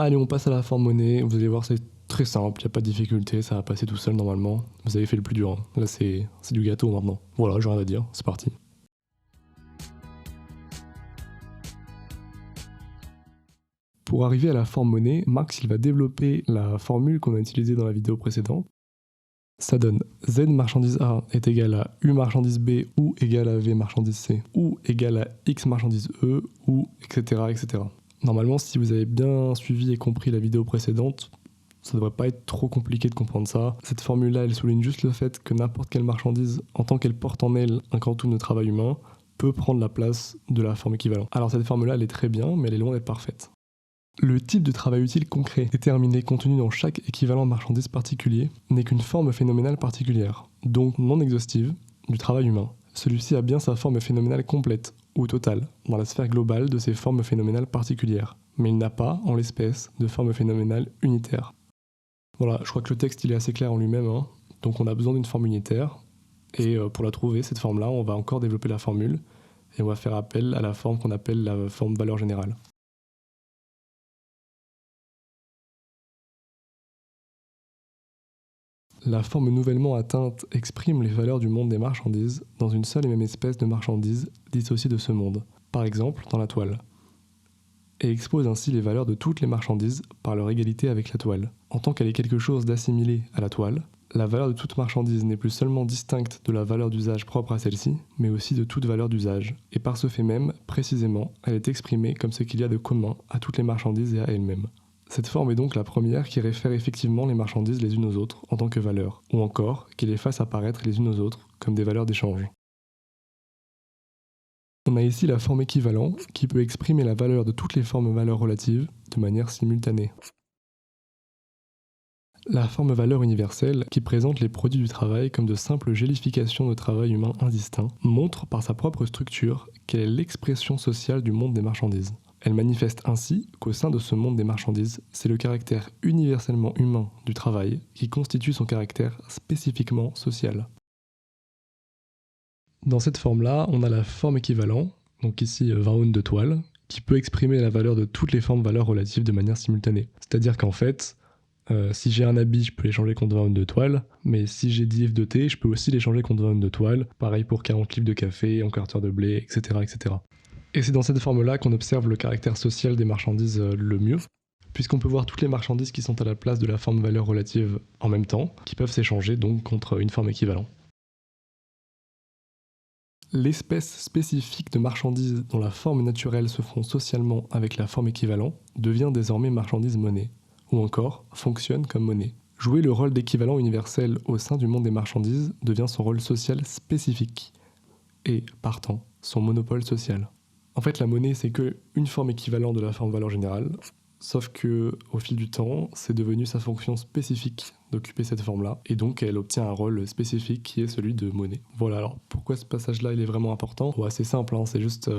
Allez, on passe à la forme monnaie. Vous allez voir, c'est très simple, il n'y a pas de difficulté, ça va passer tout seul normalement. Vous avez fait le plus dur, hein. Là c'est du gâteau maintenant. Voilà, j'ai rien à dire, c'est parti. Pour arriver à la forme monnaie, Marx il va développer la formule qu'on a utilisée dans la vidéo précédente. Ça donne Z marchandise A est égal à U marchandise B ou égal à V marchandise C ou égal à X marchandise E ou etc. etc. Normalement, si vous avez bien suivi et compris la vidéo précédente, ça devrait pas être trop compliqué de comprendre ça. Cette formule-là, elle souligne juste le fait que n'importe quelle marchandise, en tant qu'elle porte en elle un quantum de travail humain, peut prendre la place de la forme équivalente. Alors cette formule-là, elle est très bien, mais elle est loin d'être parfaite. Le type de travail utile concret déterminé contenu dans chaque équivalent marchandise particulier n'est qu'une forme phénoménale particulière, donc non exhaustive, du travail humain. Celui-ci a bien sa forme phénoménale complète, ou totale, dans la sphère globale de ces formes phénoménales particulières, mais il n'a pas, en l'espèce, de forme phénoménale unitaire. Voilà, je crois que le texte il est assez clair en lui-même, hein. Donc on a besoin d'une forme unitaire, et pour la trouver, cette forme-là, on va encore développer la formule, et on va faire appel à la forme qu'on appelle la forme valeur générale. La forme nouvellement atteinte exprime les valeurs du monde des marchandises dans une seule et même espèce de marchandise dissociée de ce monde, par exemple dans la toile, et expose ainsi les valeurs de toutes les marchandises par leur égalité avec la toile. En tant qu'elle est quelque chose d'assimilé à la toile, la valeur de toute marchandise n'est plus seulement distincte de la valeur d'usage propre à celle-ci, mais aussi de toute valeur d'usage, et par ce fait même, précisément, elle est exprimée comme ce qu'il y a de commun à toutes les marchandises et à elles-mêmes. Cette forme est donc la première qui réfère effectivement les marchandises les unes aux autres en tant que valeurs, ou encore qui les fasse apparaître les unes aux autres comme des valeurs d'échange. On a ici la forme équivalent qui peut exprimer la valeur de toutes les formes valeurs relatives de manière simultanée. La forme valeur universelle, qui présente les produits du travail comme de simples gélifications de travail humain indistincts, montre par sa propre structure qu'elle est l'expression sociale du monde des marchandises. Elle manifeste ainsi qu'au sein de ce monde des marchandises, c'est le caractère universellement humain du travail qui constitue son caractère spécifiquement social. Dans cette forme-là, on a la forme équivalent, donc ici 20 ounces de toile, qui peut exprimer la valeur de toutes les formes valeurs relatives de manière simultanée. C'est-à-dire qu'en fait, si j'ai un habit, je peux l'échanger contre 20 ounces de toile, mais si j'ai 10 livres de thé, je peux aussi l'échanger contre 20 ounces de toile, pareil pour 40 livres de café, un quarteur de blé, etc. etc. Et c'est dans cette forme-là qu'on observe le caractère social des marchandises le mieux, puisqu'on peut voir toutes les marchandises qui sont à la place de la forme valeur relative en même temps, qui peuvent s'échanger donc contre une forme équivalente. L'espèce spécifique de marchandise dont la forme naturelle se fond socialement avec la forme équivalent devient désormais marchandise monnaie, ou encore fonctionne comme monnaie. Jouer le rôle d'équivalent universel au sein du monde des marchandises devient son rôle social spécifique, et, partant, son monopole social. En fait, la monnaie, c'est qu'une forme équivalente de la forme valeur générale, sauf que au fil du temps, c'est devenu sa fonction spécifique d'occuper cette forme-là, et donc elle obtient un rôle spécifique qui est celui de monnaie. Voilà, alors pourquoi ce passage-là il est vraiment important? Ouais, c'est simple, hein, c'est juste...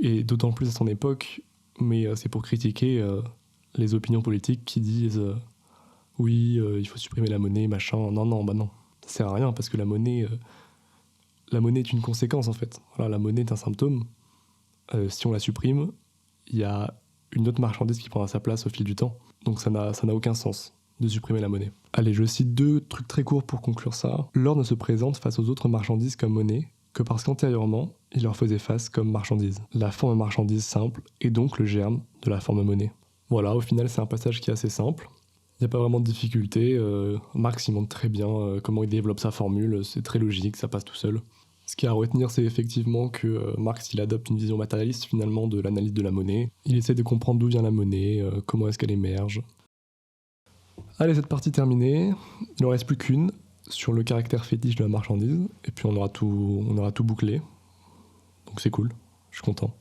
et d'autant plus à son époque, mais c'est pour critiquer les opinions politiques qui disent oui, il faut supprimer la monnaie, machin. Non, non, bah non, ça sert à rien, parce que la monnaie est une conséquence en fait. Voilà, la monnaie est un symptôme. Si on la supprime, il y a une autre marchandise qui prendra sa place au fil du temps. Donc ça n'a aucun sens de supprimer la monnaie. Allez, je cite 2 trucs très courts pour conclure ça. L'or ne se présente face aux autres marchandises comme monnaie que parce qu'antérieurement, il leur faisait face comme marchandise. La forme marchandise simple est donc le germe de la forme monnaie. Voilà, au final c'est un passage qui est assez simple. Il n'y a pas vraiment de difficulté. Marx il montre très bien comment il développe sa formule, c'est très logique, ça passe tout seul. Ce qu'il y a à retenir, c'est effectivement que Marx il adopte une vision matérialiste finalement de l'analyse de la monnaie. Il essaie de comprendre d'où vient la monnaie, comment est-ce qu'elle émerge. Allez, cette partie terminée. Il n'en reste plus qu'une sur le caractère fétiche de la marchandise, et puis on aura tout bouclé. Donc c'est cool, je suis content.